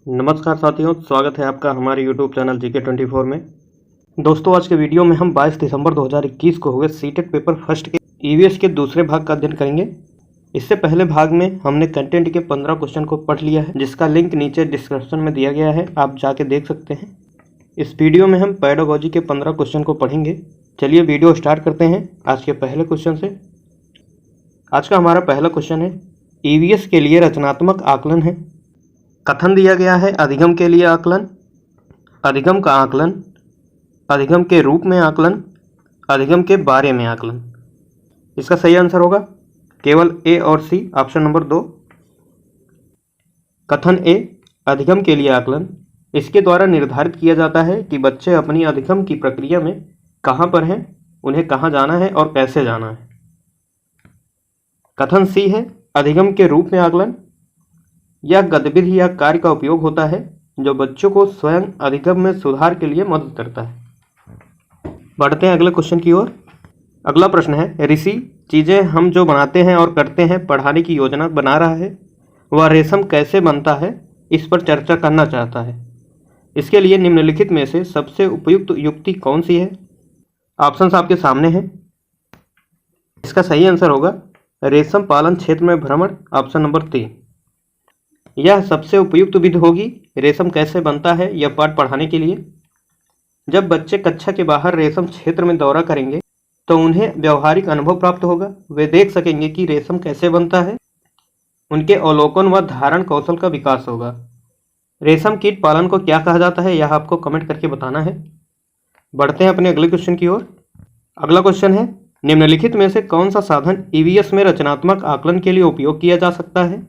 नमस्कार साथियों, स्वागत है आपका हमारे YouTube चैनल GK24 में। दोस्तों, आज के वीडियो में हम 22 दिसंबर 2021 को हुए सीटेट पेपर फर्स्ट के EVS के दूसरे भाग का अध्ययन करेंगे। इससे पहले भाग में हमने कंटेंट के 15 क्वेश्चन को पढ़ लिया है, जिसका लिंक नीचे डिस्क्रिप्शन में दिया गया है, आप जाके देख सकते हैं। इस वीडियो में हम पेडागोजी के 15 क्वेश्चन को पढ़ेंगे। चलिए वीडियो स्टार्ट करते हैं आज के पहले क्वेश्चन से। आज का हमारा पहला क्वेश्चन है, EVS के लिए रचनात्मक आकलन है। कथन दिया गया है अधिगम के लिए आकलन, अधिगम का आकलन, अधिगम के रूप में आकलन, अधिगम के बारे में आकलन। इसका सही आंसर होगा केवल ए और सी, ऑप्शन नंबर 2। कथन ए, अधिगम के लिए आकलन, इसके द्वारा निर्धारित किया जाता है कि बच्चे अपनी अधिगम की प्रक्रिया में कहाँ पर हैं, उन्हें कहाँ जाना है और कैसे जाना है। कथन सी है, अधिगम के रूप में आकलन, यह गतिविधि या कार्य का उपयोग होता है जो बच्चों को स्वयं अधिगम में सुधार के लिए मदद करता है। बढ़ते हैं अगले क्वेश्चन की ओर। अगला प्रश्न है, ऋषि चीज़ें हम जो बनाते हैं और करते हैं पढ़ाने की योजना बना रहा है, वह रेशम कैसे बनता है, इस पर चर्चा करना चाहता है। इसके लिए निम्नलिखित में से सबसे उपयुक्त युक्ति कौन सी है। ऑप्शंस आपके सामने हैं। इसका सही आंसर होगा रेशम पालन क्षेत्र में भ्रमण, ऑप्शन नंबर 3। यह सबसे उपयुक्त विधि होगी रेशम कैसे बनता है यह पाठ पढ़ाने के लिए। जब बच्चे कक्षा के बाहर रेशम क्षेत्र में दौरा करेंगे तो उन्हें व्यवहारिक अनुभव प्राप्त होगा। वे देख सकेंगे कि रेशम कैसे बनता है, उनके अवलोकन व धारण कौशल का विकास होगा। रेशम कीट पालन को क्या कहा जाता है यह आपको कमेंट करके बताना है। बढ़ते हैं अपने अगले क्वेश्चन की ओर। अगला क्वेश्चन है, निम्नलिखित में से कौन सा साधन EVS में रचनात्मक आकलन के लिए उपयोग किया जा सकता है।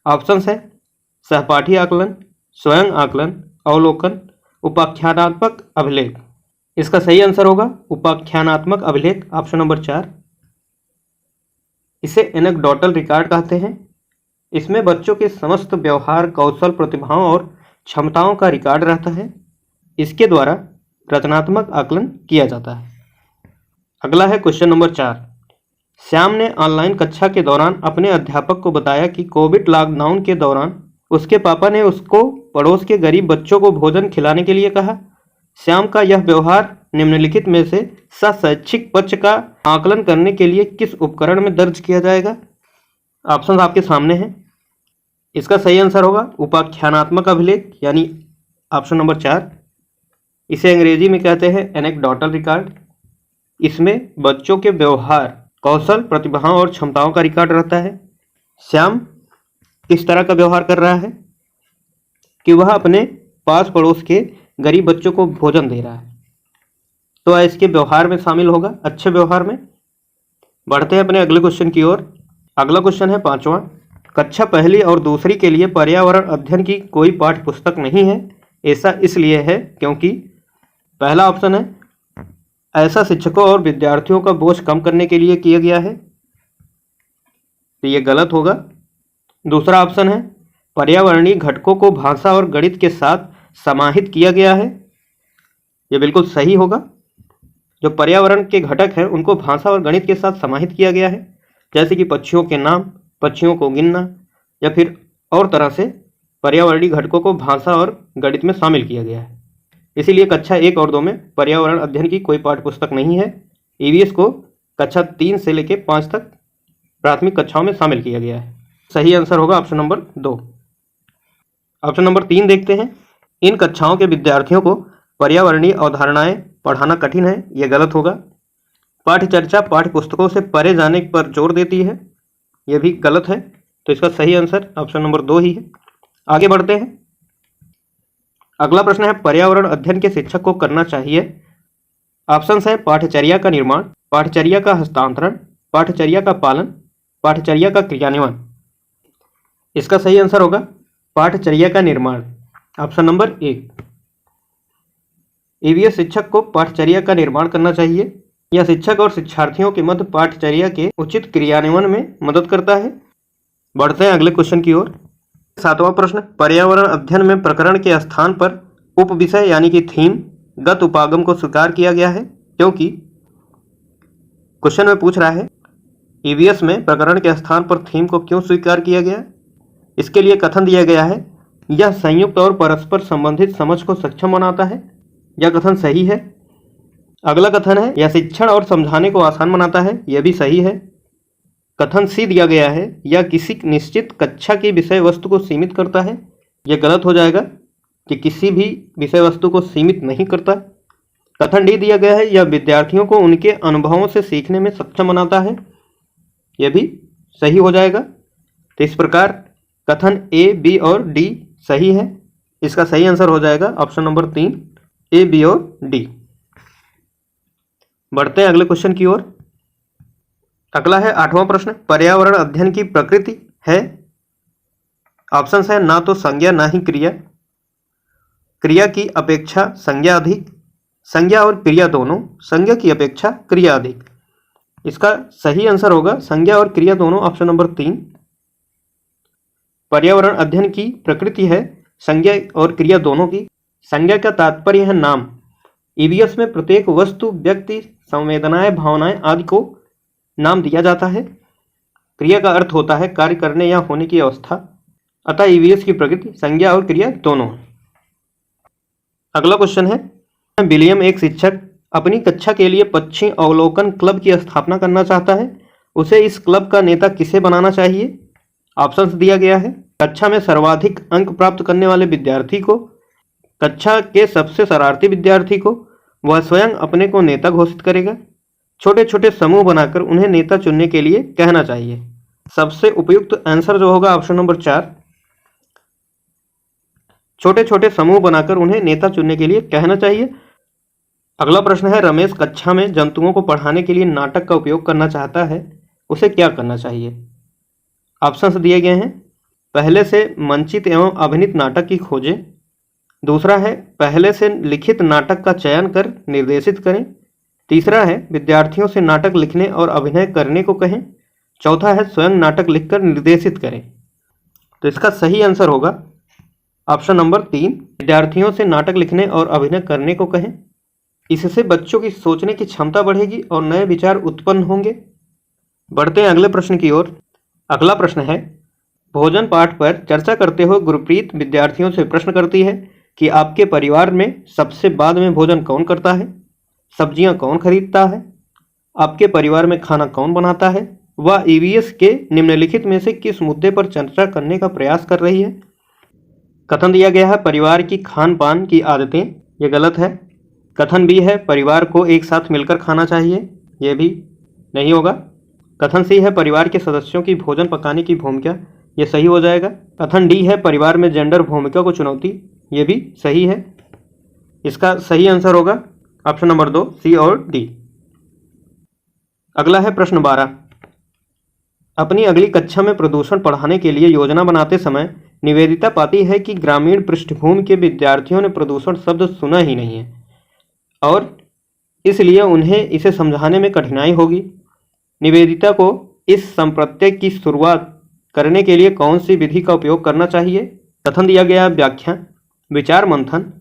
ऑप्शंस है सहपाठी आकलन, स्वयं आकलन, अवलोकन, उपाख्यानात्मक अभिलेख। इसका सही आंसर होगा उपाख्यानात्मक अभिलेख, ऑप्शन नंबर 4। इसे एनेक्डोटल रिकॉर्ड कहते हैं। इसमें बच्चों के समस्त व्यवहार, कौशल, प्रतिभाओं और क्षमताओं का रिकॉर्ड रहता है। इसके द्वारा रचनात्मक आकलन किया जाता है। अगला है क्वेश्चन नंबर 4। श्याम ने ऑनलाइन कक्षा के दौरान अपने अध्यापक को बताया कि कोविड लॉकडाउन के दौरान उसके पापा ने उसको पड़ोस के गरीब बच्चों को भोजन खिलाने के लिए कहा। श्याम का यह व्यवहार निम्नलिखित में से शैक्षिक पक्ष का आकलन करने के लिए किस उपकरण में दर्ज किया जाएगा। ऑप्शन आपके सामने हैं। इसका सही आंसर होगा उपाख्यानात्मक अभिलेख, यानी ऑप्शन नंबर 4। इसे अंग्रेजी में कहते हैं एनेक्डोटल रिकॉर्ड। इसमें बच्चों के व्यवहार, कौशल, प्रतिभाओं और क्षमताओं का रिकॉर्ड रहता है। श्याम किस तरह का व्यवहार कर रहा है कि वह अपने पास पड़ोस के गरीब बच्चों को भोजन दे रहा है, तो इसके व्यवहार में शामिल होगा, अच्छे व्यवहार में। बढ़ते हैं अपने अगले क्वेश्चन की ओर। अगला क्वेश्चन है 5वां। कक्षा पहली और दूसरी के लिए पर्यावरण अध्ययन की कोई पाठ्य पुस्तक नहीं है। ऐसा इसलिए है क्योंकि पहला ऑप्शन है ऐसा शिक्षकों और विद्यार्थियों का बोझ कम करने के लिए किया गया है, तो ये गलत होगा। दूसरा ऑप्शन है पर्यावरणीय घटकों को भाषा और गणित के साथ समाहित किया गया है, यह बिल्कुल सही होगा। जो पर्यावरण के घटक हैं उनको भाषा और गणित के साथ समाहित किया गया है, जैसे कि पक्षियों के नाम, पक्षियों को गिनना, या फिर और तरह से पर्यावरणीय घटकों को भाषा और गणित में शामिल किया गया है। इसीलिए कक्षा 1 और 2 में पर्यावरण अध्ययन की कोई पाठ्य पुस्तक नहीं है। EVS को कक्षा 3 से लेकर 5 तक प्राथमिक कक्षाओं में शामिल किया गया है। सही आंसर होगा ऑप्शन नंबर 2। ऑप्शन नंबर 3 देखते हैं। इन कक्षाओं के विद्यार्थियों को पर्यावरणीय अवधारणाएं पढ़ाना कठिन है, यह गलत होगा। पाठ्य चर्चा पाठ्य पुस्तकों से परे जाने पर जोर देती है, यह भी गलत है, तो इसका सही आंसर ऑप्शन नंबर 2 ही है। आगे बढ़ते हैं। अगला प्रश्न है, पर्यावरण अध्ययन के शिक्षक को करना चाहिए। ऑप्शंस है पाठ्यचर्या का निर्माण, पाठ्यचर्या का हस्तांतरण, पाठ्यचर्या का पालन, पाठ्यचर्या का क्रियान्वयन। इसका सही आंसर होगा पाठ्यचर्या का निर्माण, ऑप्शन नंबर 1। EVS शिक्षक को पाठ्यचर्या का निर्माण करना चाहिए। यह शिक्षक और शिक्षार्थियों के मध्य पाठ्यचर्या के उचित क्रियान्वयन में मदद करता है। बढ़ते हैं अगले क्वेश्चन की ओर। 7वां प्रश्न, पर्यावरण अध्ययन में प्रकरण के स्थान पर उप विषय यानी कि थीम गत उपागम को स्वीकार किया गया है, क्योंकि क्वेश्चन में पूछ रहा है EVS में प्रकरण के स्थान पर थीम को क्यों स्वीकार किया गया। इसके लिए कथन दिया गया है यह संयुक्त और परस्पर संबंधित समझ को सक्षम बनाता है। यह कथन सही है। अगला कथन है, यह शिक्षण और समझाने को आसान बनाता है। यह भी सही है। कथन सी दिया गया है, यह किसी निश्चित कक्षा की विषय वस्तु को सीमित करता है। यह गलत हो जाएगा कि किसी भी विषय वस्तु को सीमित नहीं करता। कथन डी दिया गया है, यह विद्यार्थियों को उनके अनुभवों से सीखने में सक्षम बनाता है। यह भी सही हो जाएगा। तो इस प्रकार कथन ए, बी और डी सही है। इसका सही आंसर हो जाएगा ऑप्शन नंबर 3, ए, बी और डी। बढ़ते हैं अगले क्वेश्चन की ओर। अगला है 8वां प्रश्न, पर्यावरण अध्ययन की प्रकृति है। ऑप्शन है ना तो संज्ञा ना ही क्रिया, क्रिया की अपेक्षा संज्ञा अधिक, संज्ञा और क्रिया दोनों, संज्ञा की अपेक्षा क्रिया अधिक। इसका सही आंसर होगा संज्ञा और क्रिया दोनों, ऑप्शन नंबर 3। पर्यावरण अध्ययन की प्रकृति है संज्ञा और क्रिया दोनों की। संज्ञा का तात्पर्य है नाम। ईवीएस में प्रत्येक वस्तु, व्यक्ति, संवेदनाएं, भावनाएं आदि को नाम दिया जाता है। क्रिया का अर्थ होता है कार्य करने या होने की अवस्था। अतः ईवीएस की प्रकृति संज्ञा और क्रिया दोनों। अगला क्वेश्चन है, विलियम एक शिक्षक अपनी कक्षा के लिए पक्षी अवलोकन क्लब की स्थापना करना चाहता है। उसे इस क्लब का नेता किसे बनाना चाहिए? ऑप्शंस दिया गया है, कक्षा में सर्वाधिक अंक प्राप्त करने वाले विद्यार्थी को, कक्षा के सबसे शरारती विद्यार्थी को, वह स्वयं अपने को नेता घोषित करेगा, छोटे छोटे समूह बनाकर उन्हें नेता चुनने के लिए कहना चाहिए। सबसे उपयुक्त आंसर जो होगा ऑप्शन नंबर 4, छोटे छोटे समूह बनाकर उन्हें नेता चुनने के लिए कहना चाहिए। अगला प्रश्न है, रमेश कक्षा में जंतुओं को पढ़ाने के लिए नाटक का उपयोग करना चाहता है, उसे क्या करना चाहिए? ऑप्शंस दिए गए हैं, पहले से मंचित एवं अभिनीत नाटक की खोजें, दूसरा है पहले से लिखित नाटक का चयन कर निर्देशित करें, तीसरा है विद्यार्थियों से नाटक लिखने और अभिनय करने को कहें, चौथा है स्वयं नाटक लिखकर निर्देशित करें। तो इसका सही आंसर होगा ऑप्शन नंबर 3, विद्यार्थियों से नाटक लिखने और अभिनय करने को कहें। इससे बच्चों की सोचने की क्षमता बढ़ेगी और नए विचार उत्पन्न होंगे। बढ़ते हैं अगले प्रश्न की ओर। अगला प्रश्न है, भोजन पाठ पर चर्चा करते हुए गुरप्रीत विद्यार्थियों से प्रश्न करती है कि आपके परिवार में सबसे बाद में भोजन कौन करता है, सब्जियां कौन खरीदता है, आपके परिवार में खाना कौन बनाता है, वह ईवीएस के निम्नलिखित में से किस मुद्दे पर चर्चा करने का प्रयास कर रही है? कथन दिया गया है परिवार की खान पान की आदतें, ये गलत है। कथन बी है परिवार को एक साथ मिलकर खाना चाहिए, यह भी नहीं होगा। कथन सी है परिवार के सदस्यों की भोजन पकाने की भूमिका, ये सही हो जाएगा। कथन डी है परिवार में जेंडर भूमिका को चुनौती, ये भी सही है। इसका सही आंसर होगा ऑप्शन नंबर 2, सी और डी। अगला है प्रश्न 12, अपनी अगली कक्षा में प्रदूषण पढ़ाने के लिए योजना बनाते समय निवेदिता पाती है कि ग्रामीण पृष्ठभूमि के विद्यार्थियों ने प्रदूषण शब्द सुना ही नहीं है और इसलिए उन्हें इसे समझाने में कठिनाई होगी। निवेदिता को इस संप्रत्यय की शुरुआत करने के लिए कौन सी विधि का उपयोग करना चाहिए? कथन दिया गया व्याख्या, विचार मंथन,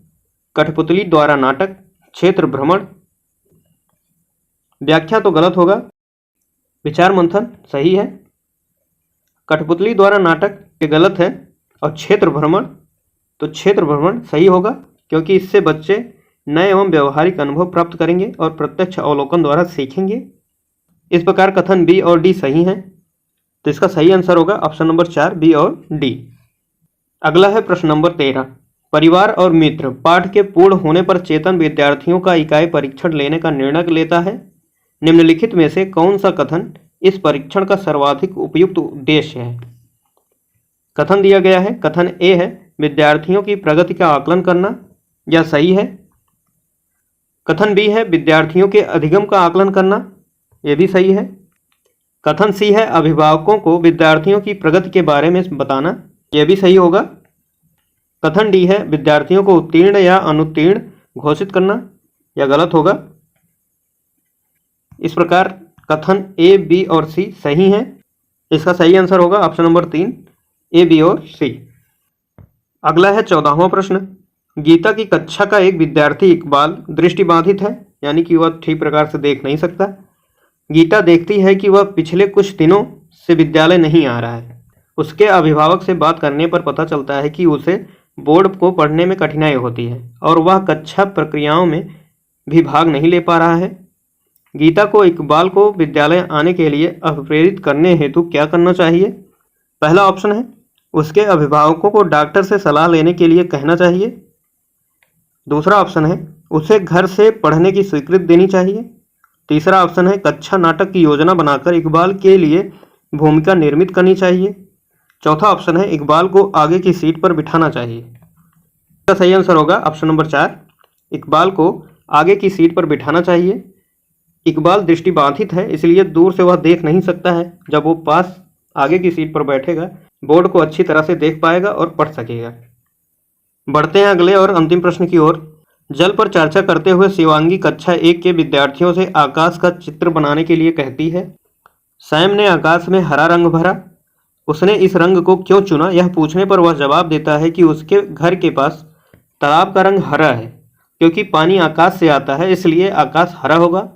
कठपुतली द्वारा नाटक, क्षेत्र भ्रमण। व्याख्या तो गलत होगा, विचार मंथन सही है, कठपुतली द्वारा नाटक ये गलत है और क्षेत्र भ्रमण, तो क्षेत्र भ्रमण सही होगा क्योंकि इससे बच्चे नए एवं व्यवहारिक अनुभव प्राप्त करेंगे और प्रत्यक्ष अवलोकन द्वारा सीखेंगे। इस प्रकार कथन बी और डी सही हैं, तो इसका सही आंसर होगा ऑप्शन नंबर 4, बी और डी। अगला है प्रश्न नंबर 13, परिवार और मित्र पाठ के पूर्ण होने पर चेतन विद्यार्थियों का इकाई परीक्षण लेने का निर्णय लेता है। निम्नलिखित में से कौन सा कथन इस परीक्षण का सर्वाधिक उपयुक्त उद्देश्य है? कथन दिया गया है, कथन ए है विद्यार्थियों की प्रगति का आकलन करना, यह सही है। कथन बी है विद्यार्थियों के अधिगम का आकलन करना, यह भी सही है। कथन सी है अभिभावकों को विद्यार्थियों की प्रगति के बारे में बताना, यह भी सही होगा। कथन डी है विद्यार्थियों को उत्तीर्ण या अनुत्तीर्ण घोषित करना, यह गलत होगा। इस प्रकार कथन ए, बी और सी सही हैं। इसका सही आंसर होगा ऑप्शन नंबर 3, ए, बी और सी। अगला है 14वां प्रश्न, गीता की कक्षा का एक विद्यार्थी इकबाल दृष्टिबाधित है, यानी कि वह ठीक प्रकार से देख नहीं सकता। गीता देखती है कि वह पिछले कुछ दिनों से विद्यालय नहीं आ रहा है। उसके अभिभावक से बात करने पर पता चलता है कि उसे बोर्ड को पढ़ने में कठिनाई होती है और वह कक्षा प्रक्रियाओं में भी भाग नहीं ले पा रहा है। गीता को इकबाल को विद्यालय आने के लिए प्रेरित करने हेतु क्या करना चाहिए? पहला ऑप्शन है उसके अभिभावकों को डॉक्टर से सलाह लेने के लिए कहना चाहिए। दूसरा ऑप्शन है उसे घर से पढ़ने की स्वीकृति देनी चाहिए। तीसरा ऑप्शन है कक्षा नाटक की योजना बनाकर इकबाल के लिए भूमिका निर्मित करनी चाहिए। चौथा ऑप्शन है इकबाल को आगे की सीट पर बिठाना चाहिए। इसका सही आंसर होगा ऑप्शन नंबर 4, इकबाल को आगे की सीट पर बिठाना चाहिए। इकबाल दृष्टिबाधित है, इसलिए दूर से वह देख नहीं सकता है। जब वो पास आगे की सीट पर बैठेगा बोर्ड को अच्छी तरह से देख पाएगा और पढ़ सकेगा। बढ़ते हैं अगले और अंतिम प्रश्न की ओर। जल पर चर्चा करते हुए शिवांगी कक्षा 1 के विद्यार्थियों से आकाश का चित्र बनाने के लिए कहती है। सैम ने आकाश में हरा रंग भरा। उसने इस रंग को क्यों चुना? यह पूछने पर वह जवाब देता है कि उसके घर के पास तालाब का रंग हरा है, क्योंकि पानी आकाश से आता है, इसलिए आकाश हरा होगा।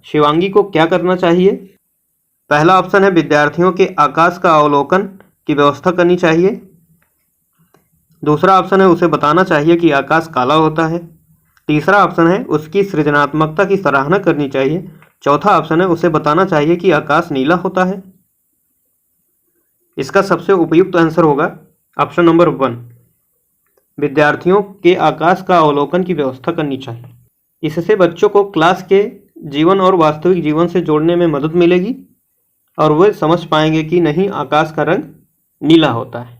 शिवांगी को क्या करना चाहिए? पहला ऑप्शन है विद्यार्थियों के आकाश का अवलोकन की व्यवस्था करनी चाहिए। दूसरा ऑप्शन है उसे बताना चाहिए कि आकाश काला होता है। तीसरा ऑप्शन है उसकी सृजनात्मकता की सराहना करनी चाहिए। चौथा ऑप्शन है उसे बताना चाहिए कि आकाश नीला होता है। इसका सबसे उपयुक्त आंसर होगा ऑप्शन नंबर 1, विद्यार्थियों के आकाश का अवलोकन की व्यवस्था करनी चाहिए। इससे बच्चों को क्लास के जीवन और वास्तविक जीवन से जोड़ने में मदद मिलेगी और वे समझ पाएंगे कि नहीं, आकाश का रंग नीला होता है।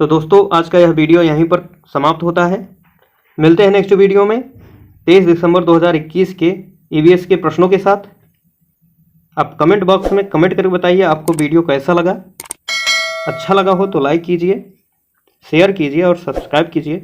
तो दोस्तों आज का यह वीडियो यहीं पर समाप्त होता है। मिलते हैं नेक्स्ट वीडियो में 23 दिसंबर 2021 के ईवीएस के प्रश्नों के साथ। आप कमेंट बॉक्स में कमेंट करके बताइए आपको वीडियो कैसा लगा। अच्छा लगा हो तो लाइक कीजिए, शेयर कीजिए और सब्सक्राइब कीजिए।